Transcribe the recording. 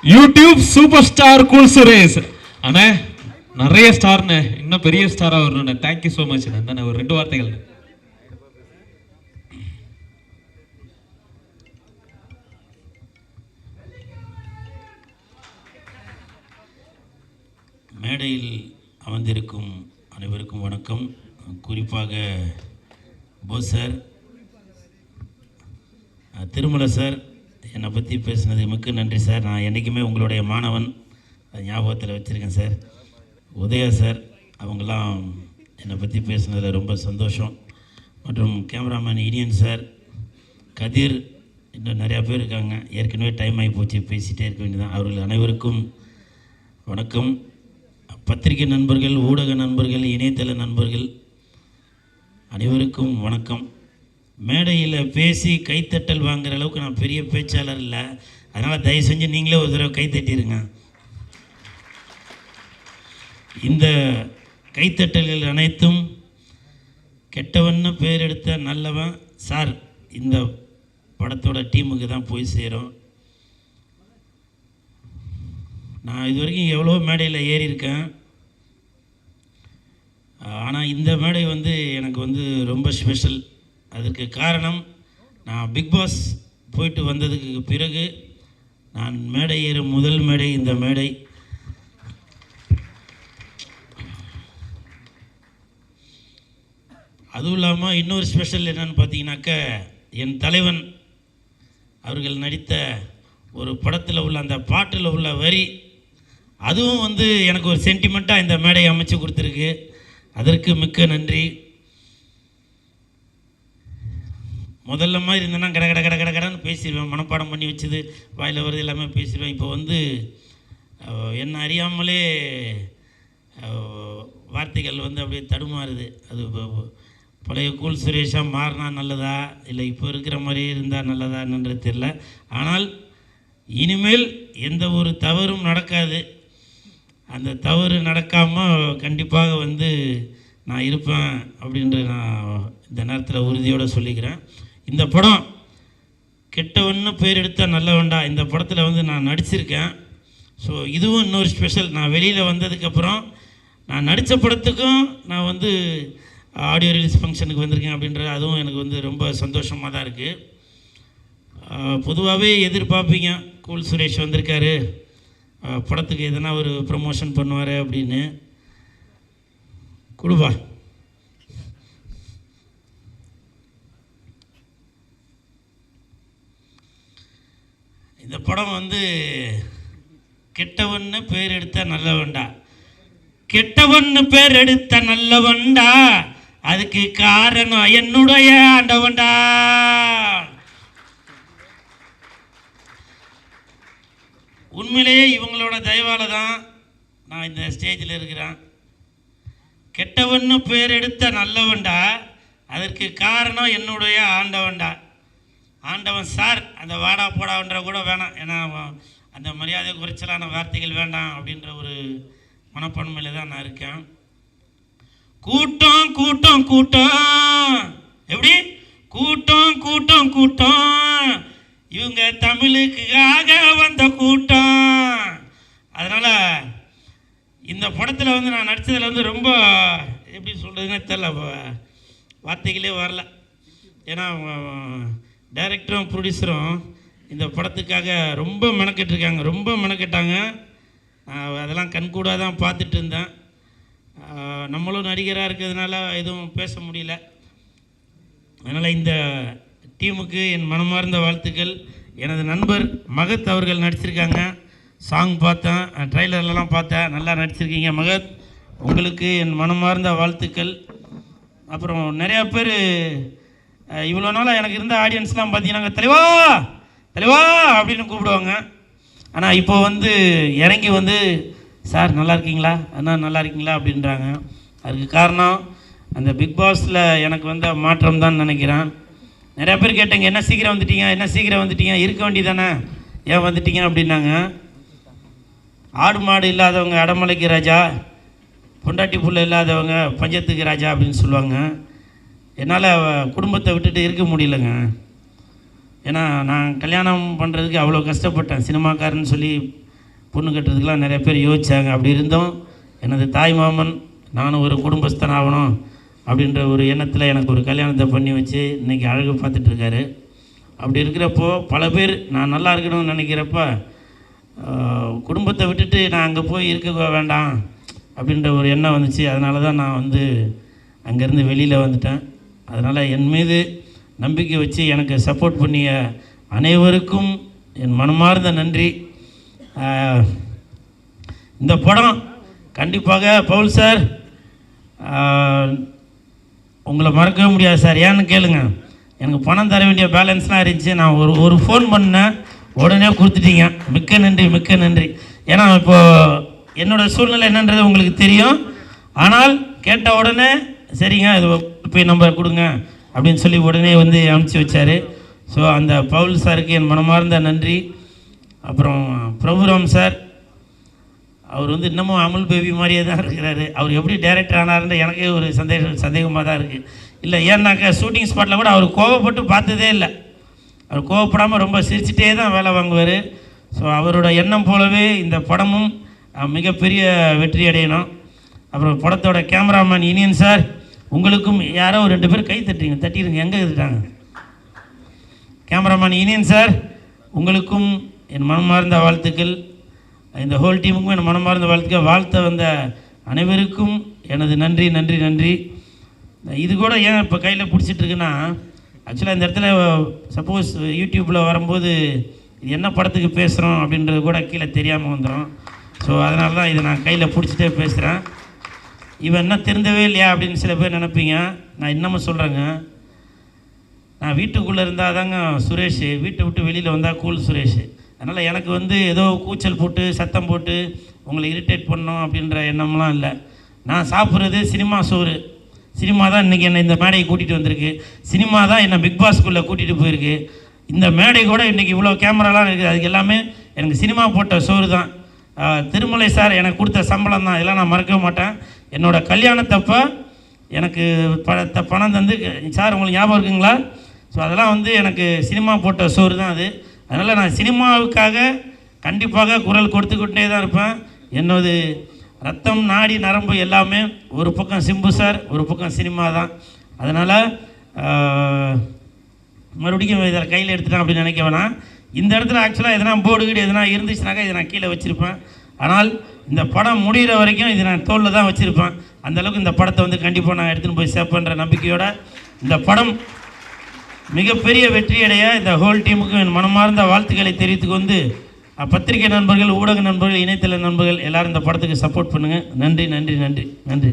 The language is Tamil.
YouTube super star cool Suresh அண்ணே, நிறைய ஸ்டார்ண்ணே, இன்னும் பெரிய ஸ்டாரா வரணும்ண்ணே. Thank you so much. அண்ணே ஒரு 2 வார்த்தைகள். மேடையில் அமர்ந்திருக்கும் அனைவருக்கும் வணக்கம். குறிப்பாக போஸ் சார், திருமலை சார் என்னை பற்றி பேசுனது மிக்க நன்றி சார். நான் என்றைக்குமே உங்களுடைய மாணவன், ஞாபகத்தில் வச்சுருக்கேன் சார். உதயா சார் அவங்களாம் என்னை பற்றி பேசுனதில் ரொம்ப சந்தோஷம். மற்றும் கேமராமேன் இனியன் சார், கதிர், இன்னும் நிறையா பேர் இருக்காங்க. ஏற்கனவே டைம் ஆகி போச்சு, பேசிகிட்டே இருக்க வேண்டியதான். அவர்கள் அனைவருக்கும் வணக்கம். பத்திரிகை நண்பர்கள், ஊடக நண்பர்கள், இணையதள நண்பர்கள் அனைவருக்கும் வணக்கம். மேடையில் பேசி கைத்தட்டல் வாங்குகிற அளவுக்கு நான் பெரிய பேச்சாளர் இல்லை. அதனால் தயவு செஞ்சு நீங்களே ஒரு தடவை கைத்தட்டிடுங்க. இந்த கைத்தட்டல்கள் அனைத்தும் கெட்டவன்னு பேர் எடுத்த நல்லவன் சார் இந்த படத்தோட டீமுக்கு தான் போய் சேரும். நான் இது வரைக்கும் எவ்வளோ மேடையில் ஏறி இருக்கேன். ஆனால் இந்த மேடை எனக்கு ரொம்ப ஸ்பெஷல். அதற்கு காரணம், நான் பிக் பாஸ் போயிட்டு வந்ததுக்கு பிறகு நான் மேடை ஏறும் முதல் மேடை இந்த மேடை. அதுவும் இல்லாமல் இன்னொரு ஸ்பெஷல் என்னன்னு பார்த்தீங்கன்னாக்க, என் தலைவன் அவர்கள் நடித்த ஒரு படத்தில் உள்ள அந்த பாட்டில் உள்ள வரி, அதுவும் எனக்கு ஒரு சென்டிமெண்ட்டாக இந்த மேடையை அமைச்சு கொடுத்துருக்கு. அதற்கு மிக்க நன்றி. முதல்ல மாதிரி இருந்தேன்னா கட கட கட கட கடன்னு பேசிடுவேன். மனப்பாடம் பண்ணி வச்சது வாயில் வருது எல்லாமே பேசிடுவேன். இப்போ என்ன அறியாமலே வார்த்தைகள் அப்படியே தடுமாறுது. அது பழைய கூல் சுரேஷாக மாறினா நல்லதா இல்லை இப்போ இருக்கிற மாதிரியே இருந்தால் நல்லதான்றது தெரியல. ஆனால் இனிமேல் எந்த ஒரு தவறும் நடக்காது. அந்த தவறு நடக்காமல் கண்டிப்பாக நான் இருப்பேன் அப்படின்ற நான் இந்த நேரத்தில் உறுதியோடு சொல்லிக்கிறேன். இந்த படம் கெட்டவன்னு பேர் எடுத்தால் நல்லவன்டா, இந்த படத்தில் நான் நடிச்சிருக்கேன். ஸோ இதுவும் இன்னொரு ஸ்பெஷல். நான் வெளியில் வந்ததுக்கப்புறம் நான் நடித்த படத்துக்கும் நான் ஆடியோ ரிலீஸ் ஃபங்க்ஷனுக்கு வந்திருக்கேன் அப்படின்றது அதுவும் எனக்கு ரொம்ப சந்தோஷமாக தான் இருக்குது. பொதுவாகவே எதிர்பார்ப்பீங்க, கூல் சுரேஷ் வந்திருக்காரு, படத்துக்கு எதனா ஒரு ப்ரமோஷன் பண்ணுவார் அப்படின்னு. கொடுப்பா. இந்த படம் கெட்டவன்னு பேர் எடுத்த நல்லவன்டா, கெட்டவன்னு பேர் எடுத்த நல்லவன்டா, அதுக்கு காரணம் என்னுடைய ஆண்டவன்டா. உண்மையிலேயே இவங்களோட தயவால தான் நான் இந்த ஸ்டேஜில் இருக்கிறேன். கெட்டவன்னு பேர் எடுத்த நல்லவன்டா, அதற்கு காரணம் என்னுடைய ஆண்டவன்டா. ஆண்டவன் சார் அந்த வாடா போடான்ற கூட வேணாம், ஏன்னா அந்த மரியாதை குறைச்சலான வார்த்தைகள் வேண்டாம் அப்படின்ற ஒரு மனப்பான்மையில் தான் நான் இருக்கேன். கூட்டம் கூட்டம் கூட்டம், எப்படி கூட்டம் கூட்டம் கூட்டம், இவங்க தமிழுக்காக வந்த கூட்டம். அதனால் இந்த படத்தில் நான் நடித்ததில் ரொம்ப எப்படி சொல்கிறதுன்னு தெரில, வார்த்தைகளே வரல. ஏன்னா டைரக்டரும் ப்ரொடியூசரும் இந்த படத்துக்காக ரொம்ப மெனக்கெட்டுருக்காங்க, ரொம்ப மெனக்கெட்டாங்க. அதெல்லாம் கண்கூடாக தான் பார்த்துட்டு இருந்தேன். நம்மளும் நடிகராக இருக்கிறதுனால எதுவும் பேச முடியல. அதனால் இந்த டீமுக்கு என் மனமார்ந்த வாழ்த்துக்கள். எனது நண்பர் மகத் அவர்கள் நடிச்சிருக்காங்க. சாங் பார்த்தேன், ட்ரைலர்லாம் பார்த்தேன், நல்லா நடிச்சிருக்கீங்க மகத், உங்களுக்கு என் மனமார்ந்த வாழ்த்துக்கள். அப்புறம் நிறையா பேர் இவ்வளோ நாளாக எனக்கு இருந்த ஆடியன்ஸ்லாம் பார்த்தீங்கன்னா தலைவா தலைவா அப்படின்னு கூப்பிடுவாங்க. ஆனால் இப்போ இறங்கி சார் நல்லா இருக்கீங்களா, அண்ணா நல்லா இருக்கீங்களா அப்படின்றாங்க. அதுக்கு காரணம் அந்த பிக் பாஸில் எனக்கு மாற்றம் தான் நினைக்கிறேன். நிறையா பேர் கேட்டேங்க, என்ன சீக்கிரம் வந்துட்டீங்க, என்ன சீக்கிரம் வந்துட்டீங்க, இருக்க வேண்டியதானே, ஏன் வந்துட்டீங்க அப்படின்னாங்க. ஆடு மாடு இல்லாதவங்க அடமலைக்கு ராஜா, பொண்டாட்டி புள்ள இல்லாதவங்க பஞ்சத்துக்கு ராஜா அப்படின்னு சொல்லுவாங்க. என்னால் குடும்பத்தை விட்டுட்டு இருக்க முடியலைங்க. ஏன்னா நான் கல்யாணம் பண்ணுறதுக்கு அவ்வளோ கஷ்டப்பட்டேன். சினிமாக்காரன்னு சொல்லி பொண்ணு கட்டுறதுக்கெலாம் நிறைய பேர் யோசித்தாங்க. அப்படி இருந்தும் எனது தாய் மாமன் நானும் ஒரு குடும்பஸ்தன் ஆகணும் அப்படின்ற ஒரு எண்ணத்தில் எனக்கு ஒரு கல்யாணத்தை பண்ணி வச்சு இன்றைக்கி அழகு பார்த்துட்ருக்காரு. அப்படி இருக்கிறப்போ பல பேர் நான் நல்லா இருக்கணும்னு நினைக்கிறப்ப குடும்பத்தை விட்டுட்டு நான் அங்கே போய் இருக்க வேண்டாம் அப்படின்ற ஒரு எண்ணம் வந்துச்சு. அதனால தான் நான் வந்து அங்கேருந்து வெளியில் வந்துட்டேன். அதனால் என் மீது நம்பிக்கை வச்சு எனக்கு சப்போர்ட் பண்ணிய அனைவருக்கும் என் மனமார்ந்த நன்றி. இந்த படம் கண்டிப்பாக பவுல் சார் உங்களை மறக்கவே முடியாது சார். ஏன்னு கேளுங்க, எனக்கு பணம் தர வேண்டிய பேலன்ஸ்லாம் இருந்துச்சு. நான் ஒரு ஃபோன் பண்ணேன், உடனே கொடுத்துட்டீங்க. மிக்க நன்றி, மிக்க நன்றி. ஏன்னா இப்போது என்னோடய சூழ்நிலை என்னன்றது உங்களுக்கு தெரியும். ஆனால் கேட்ட உடனே சரிங்க இது போய் நம்பர் கொடுங்க அப்படின்னு சொல்லி உடனே வந்து அனுப்பிச்சி வச்சார். ஸோ அந்த பவுல் சாருக்கு என் மனமார்ந்த நன்றி. அப்புறம் பிரபுராம் சார், அவர் வந்து இன்னமும் அமுல் பேபி மாதிரியே தான் இருக்கிறாரு. அவர் எப்படி டைரக்டர் ஆனார்ன்ற எனக்கே ஒரு சந்தேகமாக தான் இருக்குது. இல்லை ஏன்னாக்கா ஷூட்டிங் ஸ்பாட்டில் கூட அவர் கோவப்பட்டு பார்த்ததே இல்லை. அவர் கோவப்படாமல் ரொம்ப சிரிச்சிட்டே தான் வேலை வாங்குவார். ஸோ அவரோட எண்ணம் போலவே இந்த படமும் மிகப்பெரிய வெற்றி அடையணும். அப்புறம் படத்தோட கேமராமேன் இனியன் சார், உங்களுக்கும் யாரோ ஒரு 2 பேர் கை தட்டிடுங்க. எங்கே தட்டாங்க? கேமராமேன் இனியன் சார், உங்களுக்கும் என் மனமார்ந்த வாழ்த்துக்கள். இந்த ஹோல் டீமுக்கும் என் மனமார்ந்த வாழ்த்துக்கள். வாழ்த்த வந்த அனைவருக்கும் எனது நன்றி நன்றி நன்றி. இது கூட ஏன் இப்போ கையில் பிடிச்சிட்ருக்குன்னா, ஆக்சுவலாக இந்த இடத்துல சப்போஸ் யூடியூப்பில் வரும்போது இது என்ன படத்துக்கு பேசுகிறோம் அப்படின்றது கூட கீழே தெரியாமல் வந்துடும். ஸோ அதனால தான் இதை நான் கையில் பிடிச்சிட்டே பேசுகிறேன். இவன் என்ன திருந்தவே இல்லையா அப்படின்னு சில பேர் நினைப்பீங்க. நான் இன்னமும் சொல்கிறேங்க, நான் வீட்டுக்குள்ளே இருந்தால் தாங்க சுரேஷ், வீட்டை விட்டு வெளியில் வந்தால் கூல் சுரேஷ். அதனால் எனக்கு வந்து ஏதோ கூச்சல் போட்டு சத்தம் போட்டு உங்களை இரிட்டேட் பண்ணோம் அப்படின்ற எண்ணம்லாம் இல்லை. நான் சாப்பிட்றது சினிமா சோறு. சினிமா தான் இன்றைக்கி என்னை இந்த மேடையை கூட்டிகிட்டு வந்திருக்கு. சினிமா தான் என்னை பிக் பாஸ்குள்ளே கூட்டிகிட்டு போயிருக்கு. இந்த மேடை கூட இன்றைக்கி இவ்வளோ கேமராலாம் இருக்குது. அதுக்கு எல்லாமே எனக்கு சினிமா போட்ட சோறு தான். திருமலை சார் எனக்கு கொடுத்த சம்பளம் தான். இதெல்லாம் நான் மறக்கவே மாட்டேன். என்னோடய கல்யாணத்தப்போ எனக்கு பணம் தந்து, சார் உங்களுக்கு ஞாபகம் இருக்குங்களா? ஸோ அதெல்லாம் வந்து எனக்கு சினிமா போட்ட சோறு தான் அது. அதனால் நான் சினிமாவுக்காக கண்டிப்பாக குரல் கொடுத்துக்கிட்டே தான் இருப்பேன். என்னோட ரத்தம் நாடி நரம்பு எல்லாமே ஒரு பக்கம் சிம்பு சார், ஒரு பக்கம் சினிமா தான். அதனால் மறுபடியும் இதை கையில் எடுத்துட்டேன் அப்படின்னு நினைக்க வேணாம். இந்த இடத்துல ஆக்சுவலாக எதனா போர்டு கீடு எதனா இருந்துச்சுனாக்கா இதை நான் கீழே வச்சுருப்பேன். ஆனால் இந்த படம் முடிகிற வரைக்கும் இதை நான் தோளில் தான் வச்சுருப்பேன். அந்தளவுக்கு இந்த படத்தை வந்து கண்டிப்பாக நான் எடுத்துகிட்டு போய் சேர்ப்பேன்ற நம்பிக்கையோடு இந்த படம் மிகப்பெரிய வெற்றியடைய இந்த ஹோல் டீமுக்கு என் மனமார்ந்த வாழ்த்துக்களை தெரிவித்துக்கு வந்து பத்திரிகை நண்பர்கள், ஊடக நண்பர்கள், இணையதள நண்பர்கள் எல்லோரும் இந்த படத்துக்கு சப்போர்ட் பண்ணுங்கள். நன்றி நன்றி நன்றி நன்றி.